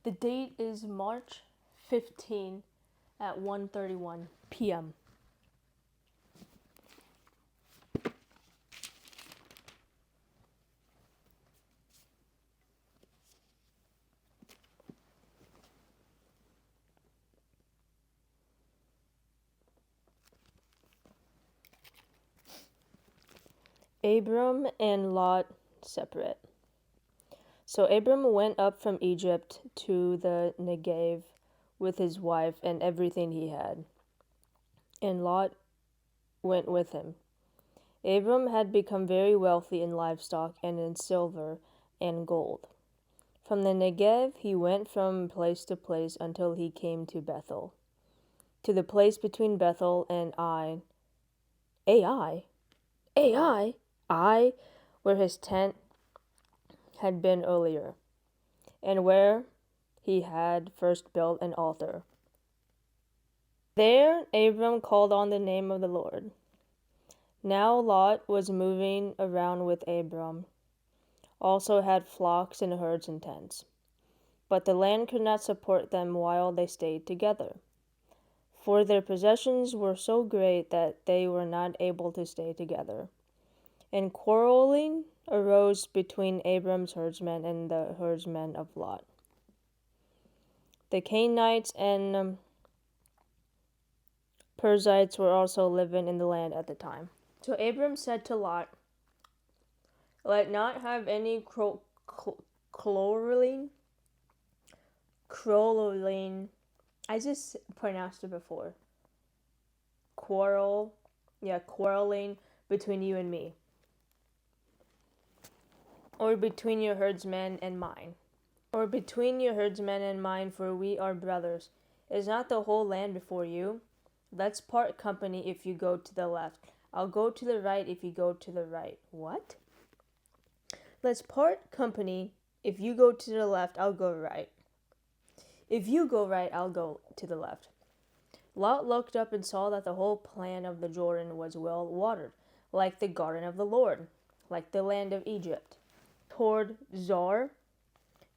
The date is March 15 at 1:31 p.m. Abram and Lot separate. So Abram went up from Egypt to the Negev with his wife and everything he had, and Lot went with him. Abram had become very wealthy in livestock and in silver and gold. From the Negev he went from place to place until he came to Bethel, to the place between Bethel and Ai, where his tent had been earlier, and where he had first built an altar. There Abram called on the name of the Lord. Now Lot was moving around with Abram, also had flocks and herds and tents. But the land could not support them while they stayed together, for their possessions were so great that they were not able to stay together. And quarreling arose between Abram's herdsmen and the herdsmen of Lot. The Canaanites and Perizzites were also living in the land at the time. So Abram said to Lot, "Let not have any quarreling. I just pronounced it before. Quarreling between you and me, or between your herdsmen and mine, for we are brothers. Is not the whole land before you? Let's part company if you go to the left. I'll go to the right if you go to the right." What? Let's part company. If you go to the left, I'll go right. If you go right, I'll go to the left. Lot looked up and saw that the whole plain of the Jordan was well watered, like the garden of the Lord, like the land of Egypt, toward Zoar.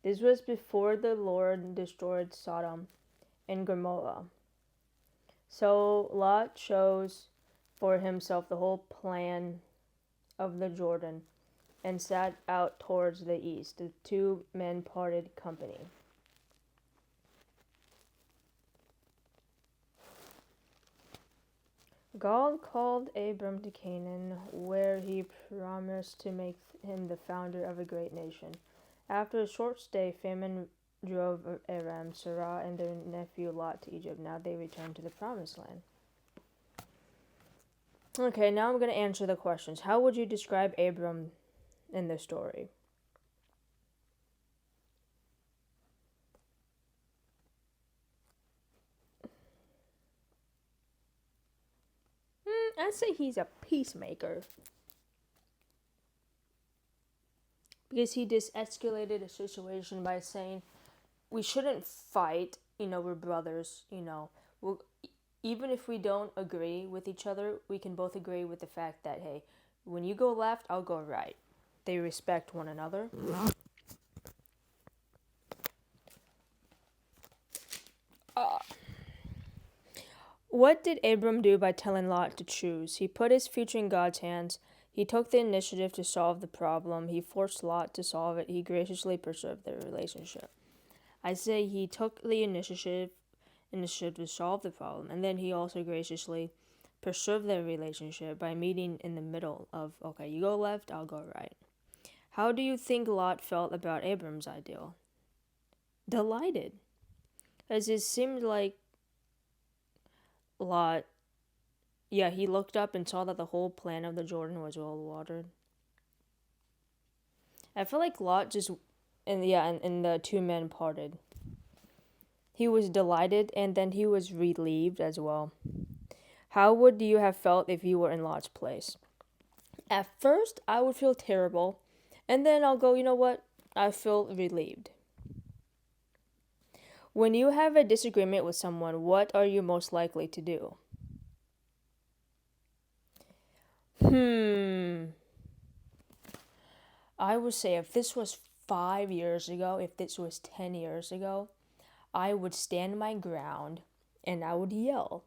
This was before the Lord destroyed Sodom and Gomorrah. So Lot chose for himself the whole plain of the Jordan and set out towards the east. The two men parted company. God called Abram to Canaan, where he promised to make him the founder of a great nation. After a short stay, famine drove Aram, Sarah, and their nephew Lot to Egypt. Now they returned to the promised land. Okay, now I'm going to answer the questions. How would you describe Abram in this story? I'd say he's a peacemaker, because he just escalated a situation by saying, we shouldn't fight, we're brothers, even if we don't agree with each other, we can both agree with the fact that, hey, when you go left, I'll go right. They respect one another. What did Abram do by telling Lot to choose? He put his future in God's hands. He took the initiative to solve the problem. He forced Lot to solve it. He graciously preserved their relationship. I say he took the initiative to solve the problem, and then he also graciously preserved their relationship by meeting in the middle of, okay, you go left, I'll go right. How do you think Lot felt about Abram's ideal? Delighted, as it seemed like Lot, he looked up and saw that the whole plain of the Jordan was well watered. I feel like Lot and the two men parted. He was delighted, and then he was relieved as well. How would you have felt if you were in Lot's place? At first, I would feel terrible, and then I'll go, you know what? I feel relieved. When you have a disagreement with someone, what are you most likely to do? I would say if this was 5 years ago, if this was 10 years ago, I would stand my ground and I would yell.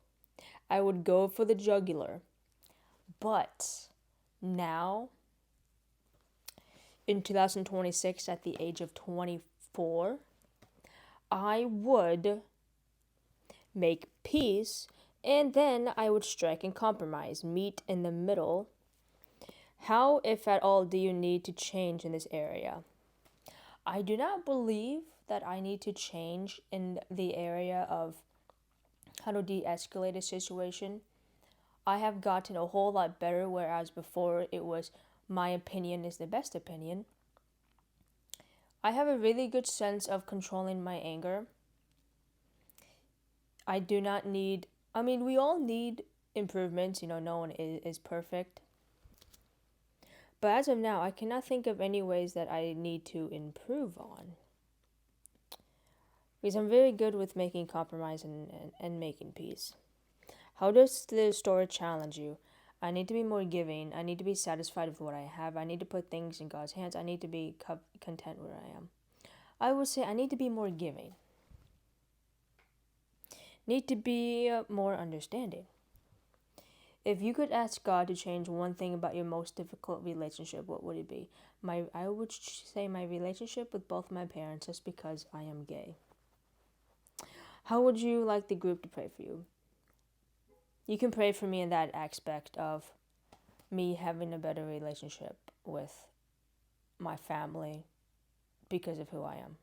I would go for the jugular. But now, in 2026, at the age of 24, I would make peace, and then I would strike and compromise, meet in the middle. How, if at all, do you need to change in this area? I do not believe that I need to change in the area of how to de escalate a situation. I have gotten a whole lot better, whereas before it was my opinion is the best opinion. I have a really good sense of controlling my anger. I do not need, I mean, we all need improvements, no one is perfect. But as of now, I cannot think of any ways that I need to improve on. Because I'm very good with making compromise and making peace. How does the story challenge you? I need to be more giving. I need to be satisfied with what I have. I need to put things in God's hands. I need to be content where I am. I would say I need to be more giving. Need to be more understanding. If you could ask God to change one thing about your most difficult relationship, what would it be? I would say my relationship with both my parents, just because I am gay. How would you like the group to pray for you? You can pray for me in that aspect of me having a better relationship with my family because of who I am.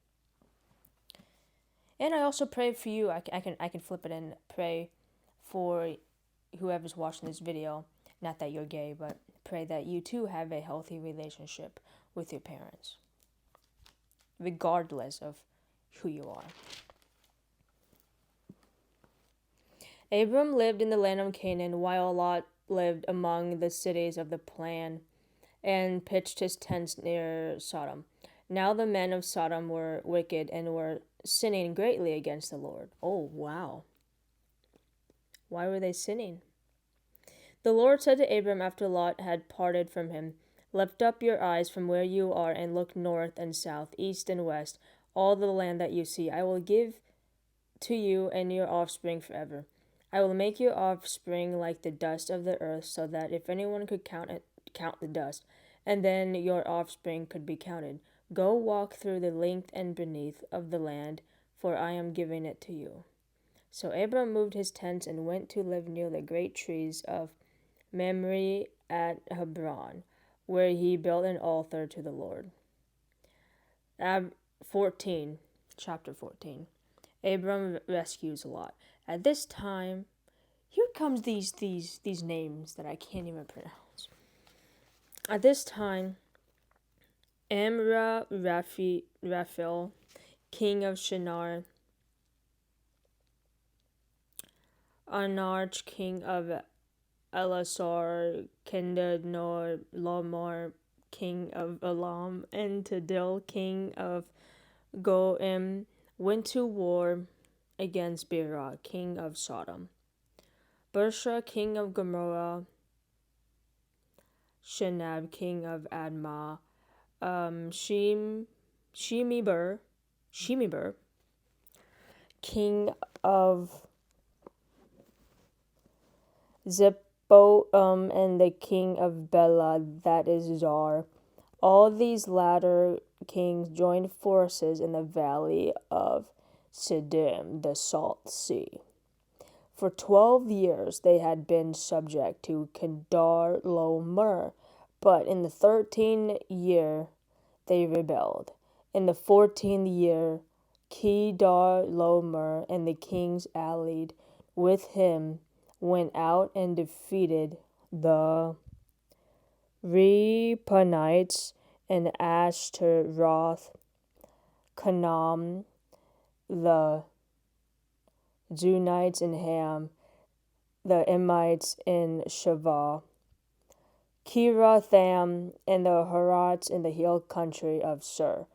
And I also pray for you. I can flip it and pray for whoever's watching this video. Not that you're gay, but pray that you too have a healthy relationship with your parents, regardless of who you are. Abram lived in the land of Canaan, while Lot lived among the cities of the plain and pitched his tents near Sodom. Now the men of Sodom were wicked and were sinning greatly against the Lord. Oh, wow. Why were they sinning? The Lord said to Abram after Lot had parted from him, "Lift up your eyes from where you are and look north and south, east and west, all the land that you see. I will give to you and your offspring forever. I will make your offspring like the dust of the earth, so that if anyone could count the dust, and then your offspring could be counted. Go walk through the length and breadth of the land, for I am giving it to you." So Abram moved his tents and went to live near the great trees of Mamre at Hebron, where he built an altar to the Lord. 14, chapter 14. Abram rescues Lot. At this time, here comes these names that I can't even pronounce. At this time, Raphael, king of Shinar, Anarch, king of Elasar, Kedar Lomar, king of Elam, and Tadil, king of Goim, went to war against Bera, king of Sodom. Bersha, king of Gomorrah, Shinab, king of Admah, Shemeber, king of Zeboam, and the king of Bela, that is Zar. All these latter kings joined forces in the valley of Siddim, the Salt Sea. For 12 years they had been subject to Kedar Lomer, but in the 13th year they rebelled. In the 14th year, Kedar Lomer and the kings allied with him went out and defeated the Rephanites and Ashtaroth, Canaan, the Zunites in Ham, the Emites in Shavah, Kiratham, and the Harats in the hill country of Sur,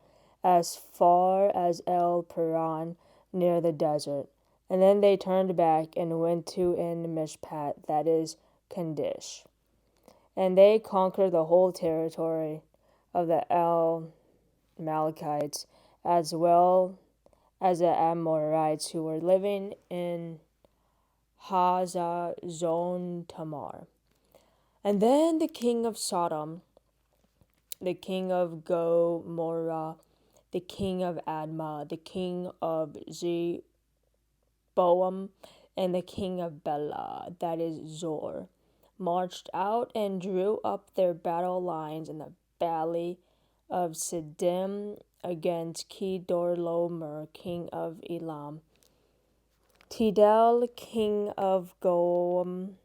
as far as El Paran near the desert. And then they turned back and went to En Mishpat, that is Kadesh. And they conquered the whole territory of the Amalekites, as well as the Amorites who were living in Hazazon Tamar. And then the king of Sodom, the king of Gomorrah, the king of Admah, the king of Zeboam, and the king of Bela, that is Zor, marched out and drew up their battle lines in the valley of Siddim against Kedorlaomer, king of Elam, Tidal, king of Goam,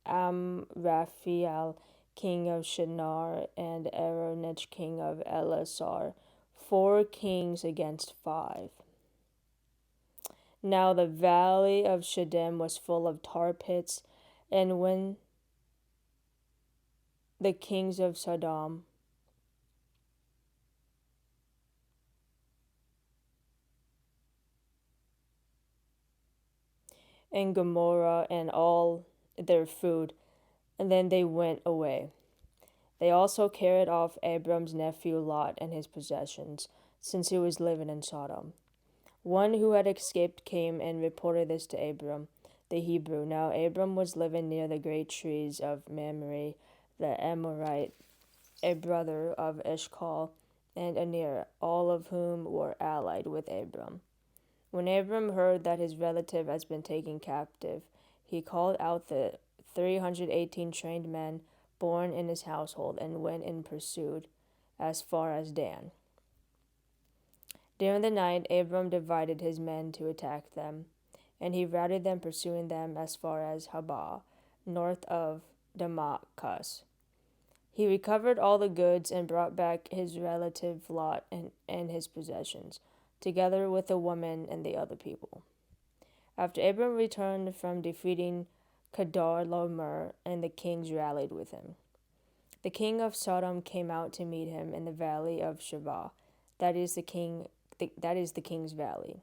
Amraphael, king of Shinar, and Aronich, king of Elasar, 4 kings against 5. Now the valley of Shittim was full of tar pits, and when the kings of Sodom and Gomorrah and all their food, and then they went away. They also carried off Abram's nephew Lot and his possessions, since he was living in Sodom. One who had escaped came and reported this to Abram, the Hebrew. Now Abram was living near the great trees of Mamre, the Amorite, a brother of Eshcol and Aner, all of whom were allied with Abram. When Abram heard that his relative has been taken captive, he called out the 318 trained men born in his household and went in pursuit as far as Dan. During the night, Abram divided his men to attack them, and he routed them, pursuing them as far as Habah, north of Damascus. He recovered all the goods and brought back his relative Lot and his possessions, together with the woman and the other people. After Abram returned from defeating Kedorlaomer, and the kings rallied with him, the king of Sodom came out to meet him in the valley of Shavah, that is the king's valley.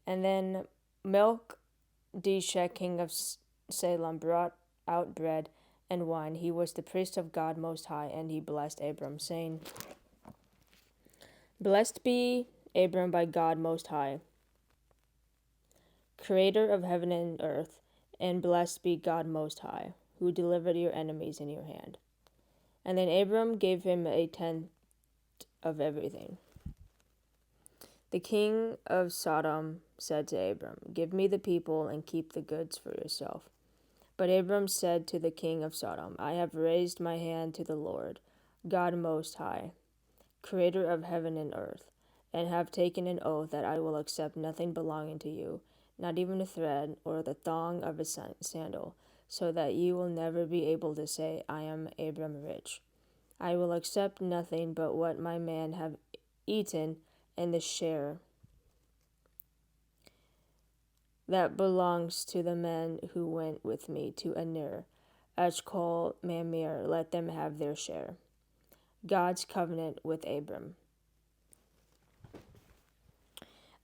And then Melchizedek, king of Salem, brought out bread and wine. He was the priest of God Most High, and he blessed Abram, saying, Blessed be Abram by God Most High, creator of heaven and earth, and blessed be God Most High, who delivered your enemies in your hand. And then Abram gave him a tenth of everything. The king of Sodom said to Abram, Give me the people and keep the goods for yourself. But Abram said to the king of Sodom, I have raised my hand to the Lord, God Most High, creator of heaven and earth, and have taken an oath that I will accept nothing belonging to you, not even a thread or the thong of a sandal, so that you will never be able to say, I am Abram rich. I will accept nothing but what my men have eaten and the share that belongs to the men who went with me to Aner, Eshcol, Mamre. Let them have their share. God's covenant with Abram.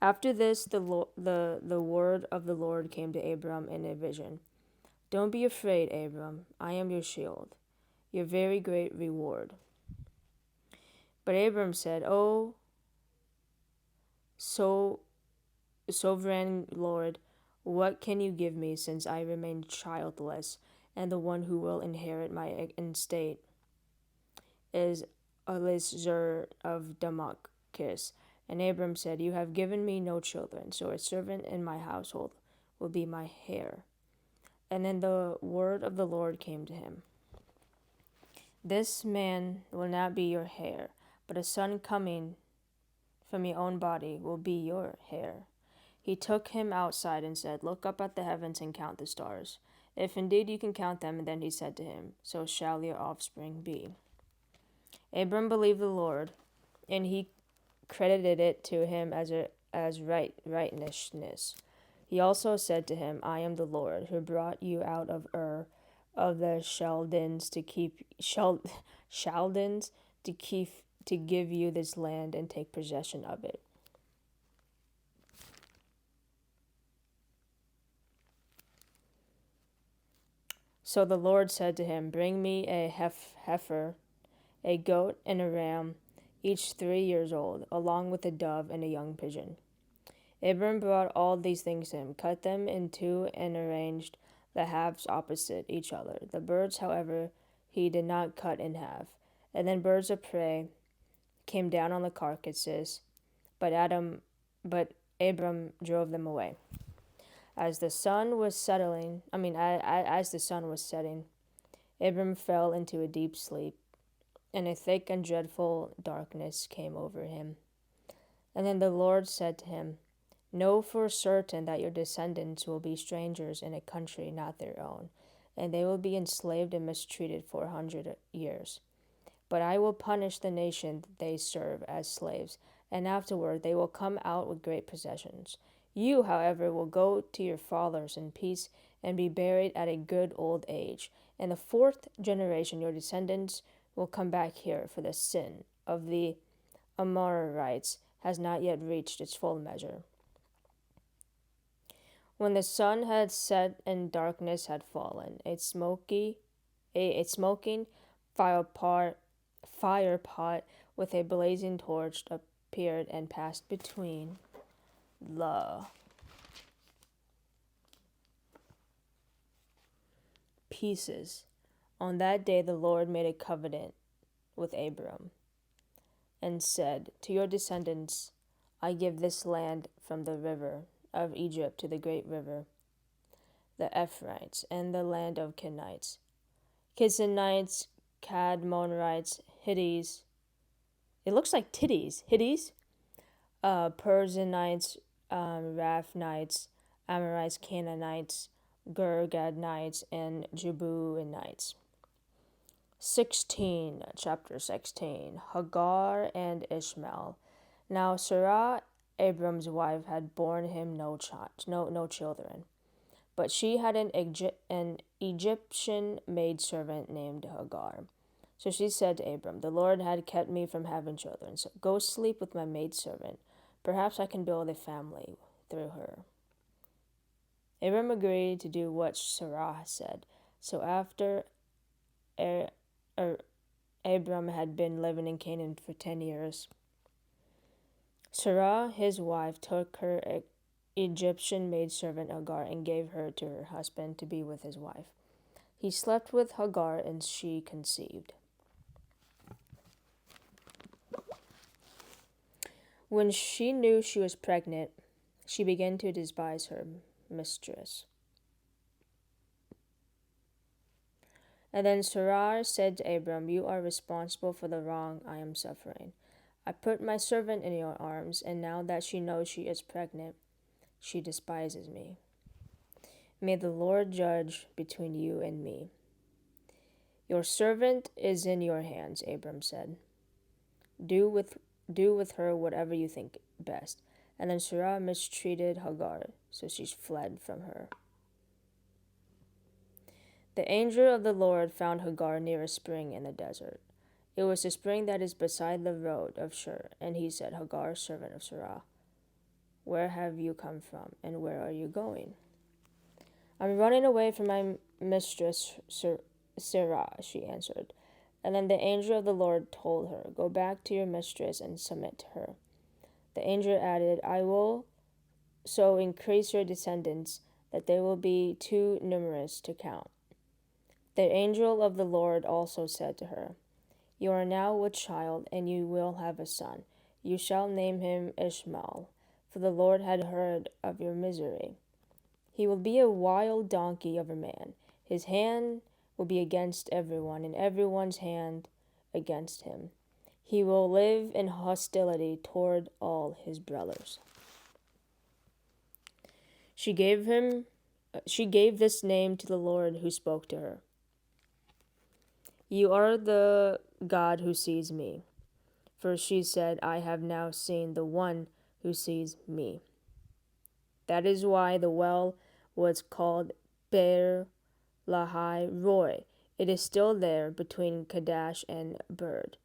After this, the word of the Lord came to Abram in a vision. Don't be afraid, Abram. I am your shield, your very great reward. But Abram said, Oh, sovereign Lord, what can you give me, since I remain childless, and the one who will inherit my estate is Eliezer of Damascus? And Abram said, You have given me no children, so a servant in my household will be my heir. And then the word of the Lord came to him. This man will not be your heir, but a son coming from your own body will be your heir. He took him outside and said, Look up at the heavens and count the stars. If indeed you can count them, then he said to him, So shall your offspring be. Abram believed the Lord, and he credited it to him as righteousness. He also said to him, I am the Lord, who brought you out of Ur of the Chaldeans to give you this land and take possession of it. So the Lord said to him, Bring me a heifer, a goat, and a ram, each 3 years old, along with a dove and a young pigeon. Abram brought all these things to him, cut them in two, and arranged the halves opposite each other. The birds, however, he did not cut in half. And then birds of prey came down on the carcasses, but Abram drove them away. As the sun was as the sun was setting, Abram fell into a deep sleep, and a thick and dreadful darkness came over him. And then the Lord said to him, "Know for certain that your descendants will be strangers in a country not their own, and they will be enslaved and mistreated for 100 years. But I will punish the nation they serve as slaves, and afterward they will come out with great possessions. You, however, will go to your fathers in peace and be buried at a good old age. In the fourth generation your descendants will come back here, for the sin of the Amorites has not yet reached its full measure." When the sun had set and darkness had fallen, a smoking fire pot with a blazing torch appeared and passed between the pieces. On that day the Lord made a covenant with Abram and said, "To your descendants I give this land from the river of Egypt to the great river, the Ephraimites, and the land of Kenites, Kizanites, Cadmonites, Hittites." It looks like titties. Hittites, Perizzites, Raphnites, Amorites, Canaanites, Girgadites, and Jebusites. Chapter 16. Hagar and Ishmael. Now Sarah, Abram's wife, had borne him no children, but she had an Egyptian maidservant named Hagar. So she said to Abram, "The Lord had kept me from having children, so go sleep with my maidservant. Perhaps I can build a family through her." Abram agreed to do what Sarah said. So after Abram had been living in Canaan for 10 years, Sarah, his wife, took her Egyptian maidservant Hagar and gave her to her husband to be with his wife. He slept with Hagar, and she conceived. When she knew she was pregnant, she began to despise her mistress. And then Sarai said to Abram, "You are responsible for the wrong I am suffering. I put my servant in your arms, and now that she knows she is pregnant, she despises me. May the Lord judge between you and me." "Your servant is in your hands," Abram said. Do with her whatever you think best." And then Sarah mistreated Hagar, so she fled from her. The angel of the Lord found Hagar near a spring in the desert. It was the spring that is beside the road of Shur, and he said, "Hagar, servant of Sarah, where have you come from, and where are you going?" "I'm running away from my mistress Sarah," she answered. And then the angel of the Lord told her, "Go back to your mistress and submit to her." The angel added, "I will so increase your descendants that they will be too numerous to count." The angel of the Lord also said to her, "You are now with child, and you will have a son. You shall name him Ishmael, for the Lord had heard of your misery. He will be a wild donkey of a man. His hand will be against everyone, and everyone's hand against him. He will live in hostility toward all his brothers." She gave this name to the Lord who spoke to her. "You are the God who sees me." For she said, "I have now seen the one who sees me." That is why the well was called Beer Lahai Roi. It is still there between Kadesh and Bered.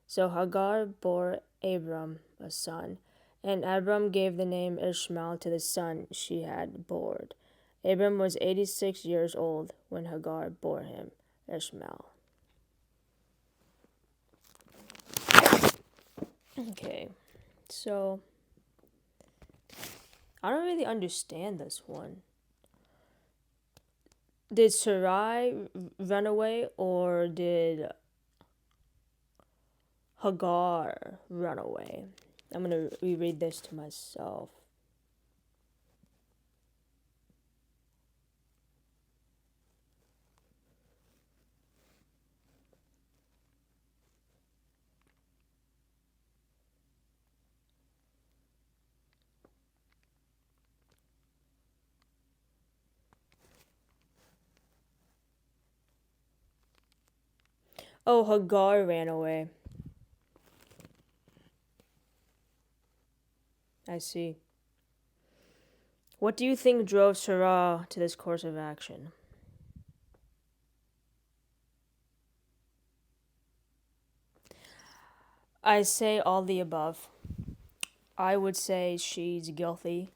So Hagar bore Abram a son, and Abram gave the name Ishmael to the son she had borne. Abram was 86 years old when Hagar bore him Ishmael. Okay, so I don't really understand this one. Did Sarai run away or did Hagar run away? I'm gonna reread this to myself. Oh, Hagar ran away. I see. What do you think drove Sarah to this course of action? I say all the above. I would say she's guilty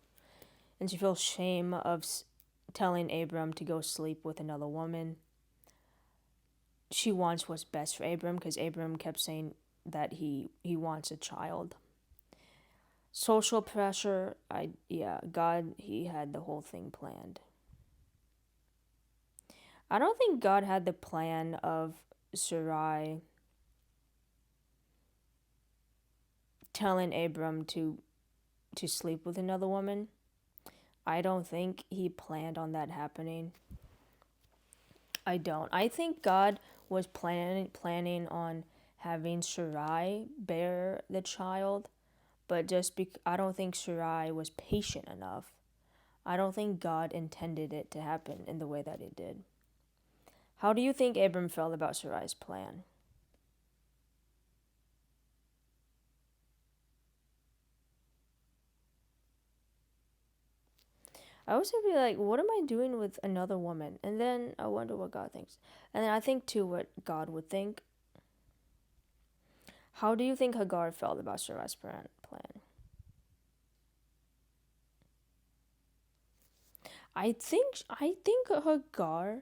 and she feels shame of telling Abram to go sleep with another woman. She wants what's best for Abram because Abram kept saying that he wants a child. Social pressure, God, he had the whole thing planned. I don't think God had the plan of Sarai telling Abram to sleep with another woman. I don't think he planned on that happening. I don't. I think God was planning on having Sarai bear the child, but I don't think Sarai was patient enough. I don't think God intended it to happen in the way that it did. How do you think Abram felt about Sarai's plan? I was gonna be like, what am I doing with another woman? And then I wonder what God thinks. And then I think too what God would think. How do you think Hagar felt about Sarai's plan? I think Hagar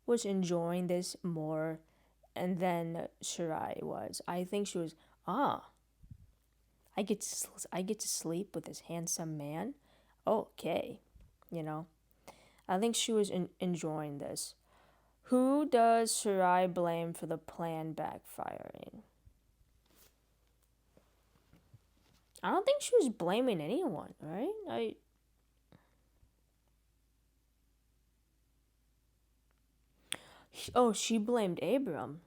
was enjoying this more and then Sarai was. I think she was, ah, I get to sleep with this handsome man. Okay, you know. I think she was enjoying this. Who does Sarai blame for the plan backfiring? I don't think she was blaming anyone, right? She blamed Abram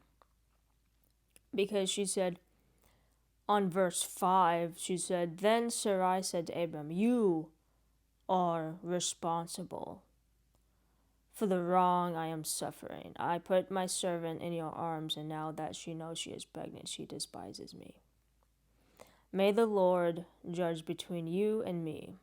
because she said on verse 5, she said, Then Sarai said to Abram, You are responsible for the wrong I am suffering. I put my servant in your arms, and now that she knows she is pregnant, she despises me. May the Lord judge between you and me.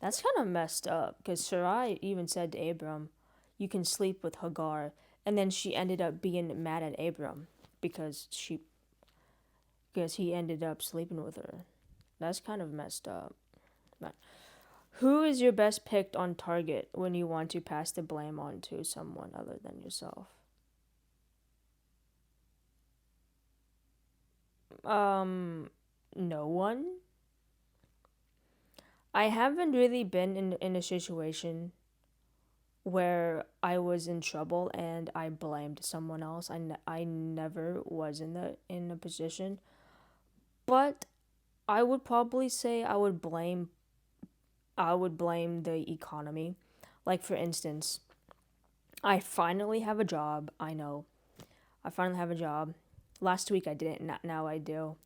That's kind of messed up because Sarai even said to Abram, You can sleep with Hagar. And then she ended up being mad at Abram because he ended up sleeping with her. That's kind of messed up. Who is your best pick on target when you want to pass the blame on to someone other than yourself? No one. I haven't really been in a situation where I was in trouble and I blamed someone else. I never was in a position, but I would probably say I would blame the economy. Like for instance, I finally have a job. I know. I finally have a job. Last week I didn't. Now I do.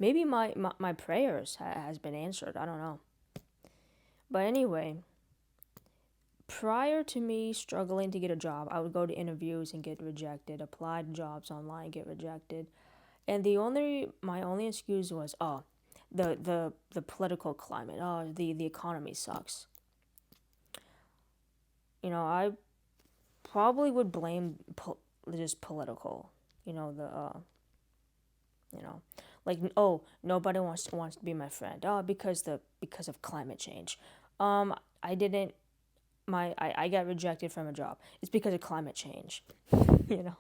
Maybe my prayers has been answered. I don't know. But anyway, prior to me struggling to get a job, I would go to interviews and get rejected, apply to jobs online, get rejected. And my only excuse was, the political climate. Oh, the economy sucks. I probably would blame just political. You know the you know like, oh, nobody wants to be my friend. Oh, because of climate change. I didn't I got rejected from a job. It's because of climate change. you know.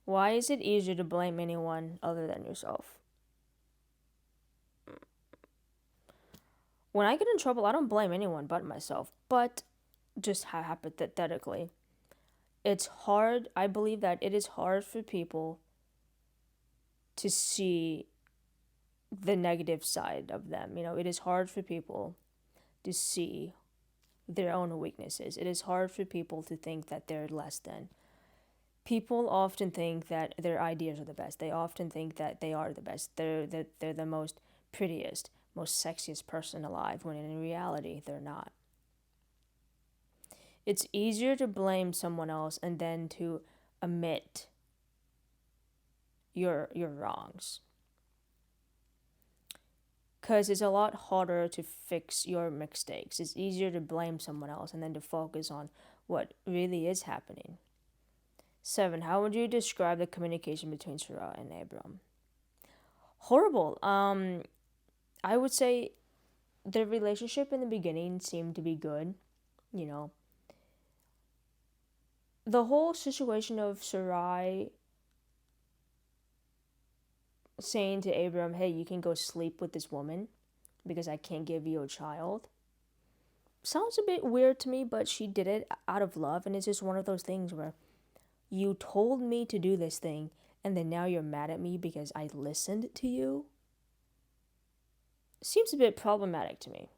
Why is it easier to blame anyone other than yourself? When I get in trouble, I don't blame anyone but myself. But just hypothetically, it's hard. I believe that it is hard for people to see the negative side of them. It is hard for people to see their own weaknesses. It is hard for people to think that they're less than. People often think that their ideas are the best. They often think that they are the best. They're the most prettiest, most sexiest person alive, when in reality, they're not. It's easier to blame someone else and then to admit your wrongs. Because it's a lot harder to fix your mistakes. It's easier to blame someone else and then to focus on what really is happening. 7. How would you describe the communication between Sarah and Abram? Horrible. I would say their relationship in the beginning seemed to be good. The whole situation of Sarai saying to Abram, hey, you can go sleep with this woman because I can't give you a child. Sounds a bit weird to me, but she did it out of love, and it's just one of those things where you told me to do this thing, and then now you're mad at me because I listened to you? Seems a bit problematic to me.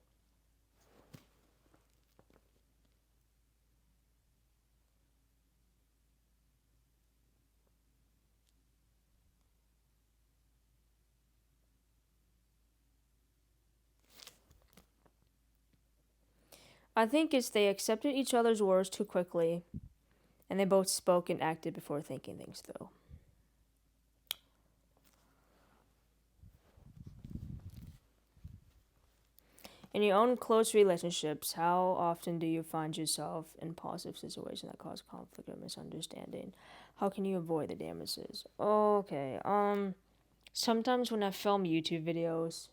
I think it's they accepted each other's words too quickly, and they both spoke and acted before thinking things through. In your own close relationships, how often do you find yourself in positive situations that cause conflict or misunderstanding? How can you avoid the damages? Okay, sometimes when I film YouTube videos,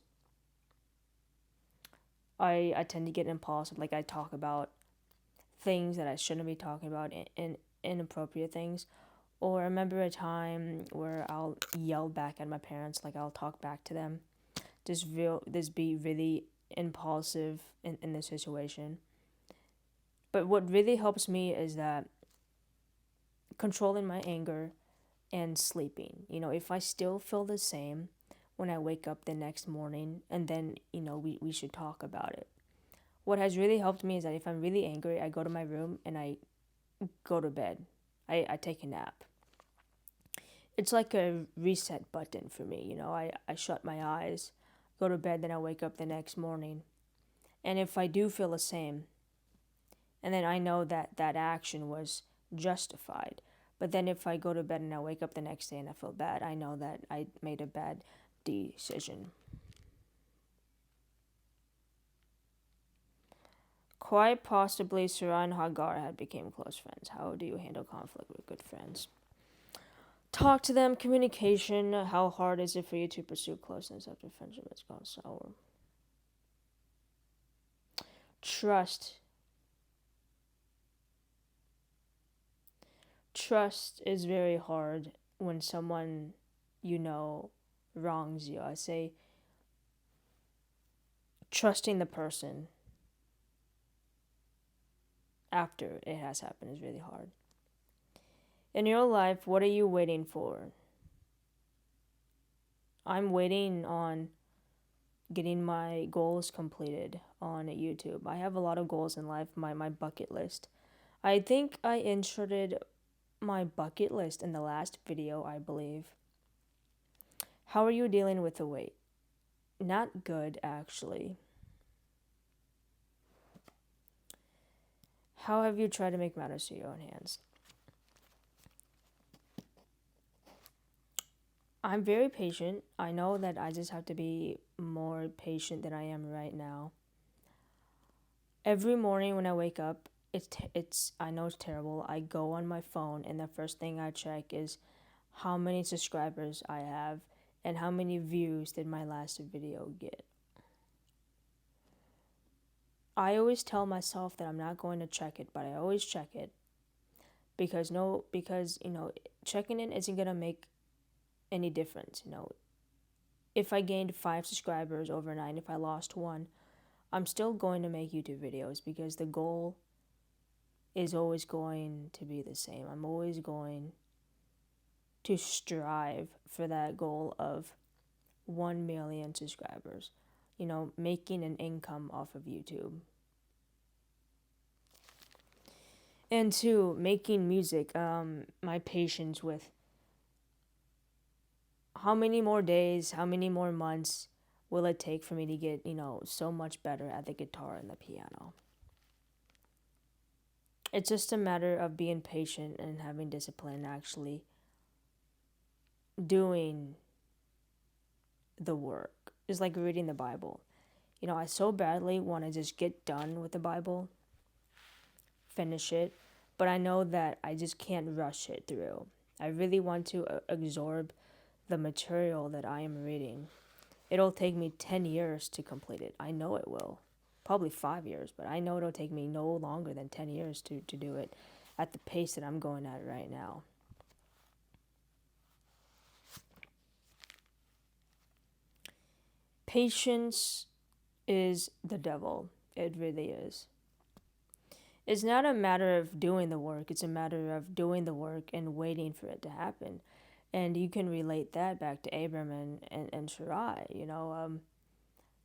I tend to get impulsive. Like, I talk about things that I shouldn't be talking about, in inappropriate things. Or I remember a time where I'll yell back at my parents, like I'll talk back to them. Just be really impulsive in this situation. But what really helps me is that controlling my anger and sleeping. If I still feel the same when I wake up the next morning, and then, we should talk about it. What has really helped me is that if I'm really angry, I go to my room and I go to bed. I take a nap. It's like a reset button for me. I shut my eyes, go to bed, then I wake up the next morning. And if I do feel the same, and then I know that that action was justified. But then if I go to bed and I wake up the next day and I feel bad, I know that I made a bad decision. Quite possibly, Sarai and Hagar had become close friends. How do you handle conflict with good friends? Talk to them, communication. How hard is it for you to pursue closeness after friendship has gone sour? Trust. Trust is very hard when someone wrongs you. I say trusting the person after it has happened is really hard. In your life, what are you waiting for? I'm waiting on getting my goals completed on YouTube. I have a lot of goals in life, my bucket list. I think I inserted my bucket list in the last video, I believe. How are you dealing with the weight? Not good, actually. How have you tried to make matters to your own hands? I'm very patient. I know that I just have to be more patient than I am right now. Every morning when I wake up, it's I know it's terrible. I go on my phone and the first thing I check is how many subscribers I have and how many views did my last video get. I always tell myself that I'm not going to check it, but I always check it. because checking in isn't gonna make any difference. If I gained 5 subscribers overnight, if I lost one, I'm still going to make YouTube videos because the goal is always going to be the same. I'm always going to strive for that goal of 1 million subscribers, making an income off of YouTube. And 2, making music, my patience with how many more days, how many more months will it take for me to get, so much better at the guitar and the piano. It's just a matter of being patient and having discipline and actually doing the work. It's like reading the Bible. I so badly want to just get done with the Bible, finish it, but I know that I just can't rush it through. I really want to absorb the material that I am reading. It'll take me 10 years to complete it. I know it will. Probably 5 years, but I know it'll take me no longer than 10 years to do it at the pace that I'm going at right now. Patience is the devil. It really is. It's not a matter of doing the work. It's a matter of doing the work and waiting for it to happen. And you can relate that back to Abram and Sarai.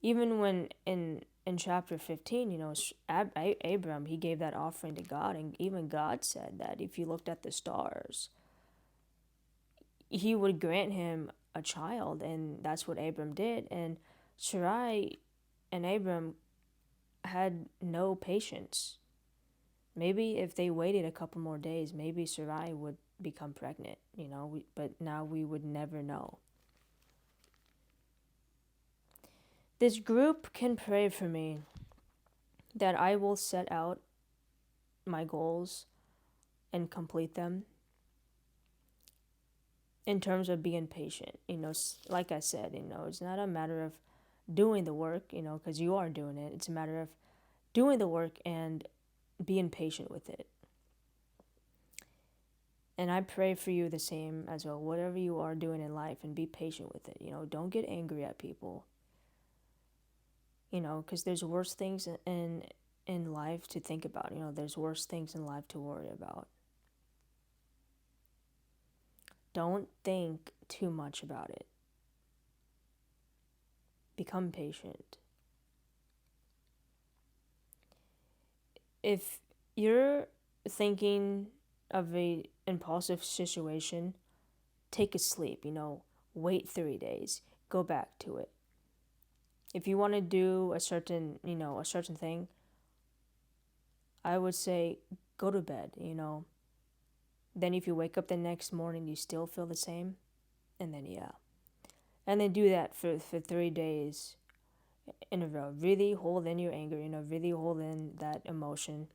Even when in chapter 15, Abram, he gave that offering to God, and even God said that if you looked at the stars, he would grant him a child, and that's what Abram did. And Sarai and Abram had no patience. Maybe if they waited a couple more days, maybe Sarai would become pregnant, but now we would never know. This group can pray for me that I will set out my goals and complete them in terms of being patient. Like I said, it's not a matter of doing the work, because you are doing it. It's a matter of doing the work and being patient with it. And I pray for you the same as well, whatever you are doing in life, and be patient with it. Don't get angry at people. Because there's worse things in life to think about. There's worse things in life to worry about. Don't think too much about it. Become patient. If you're thinking of a impulsive situation, take a sleep, wait 3 days, go back to it. If you want to do a certain thing, I would say go to bed, Then if you wake up the next morning, you still feel the same, and then And then do that for 3 days in a row. Really hold in your anger, really hold in that emotion.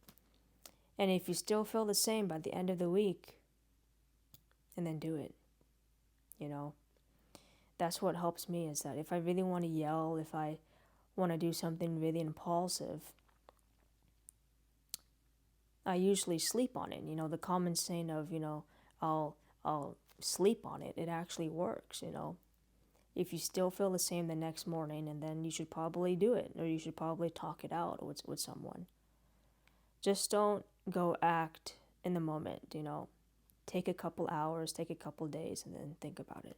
And if you still feel the same by the end of the week, and then do it, That's what helps me, is that if I really want to yell, if I want to do something really impulsive, I usually sleep on it. The common saying of, I'll sleep on it. It actually works, If you still feel the same the next morning, and then you should probably do it, or you should probably talk it out with someone. Just don't go act in the moment, Take a couple hours, take a couple days, and then think about it.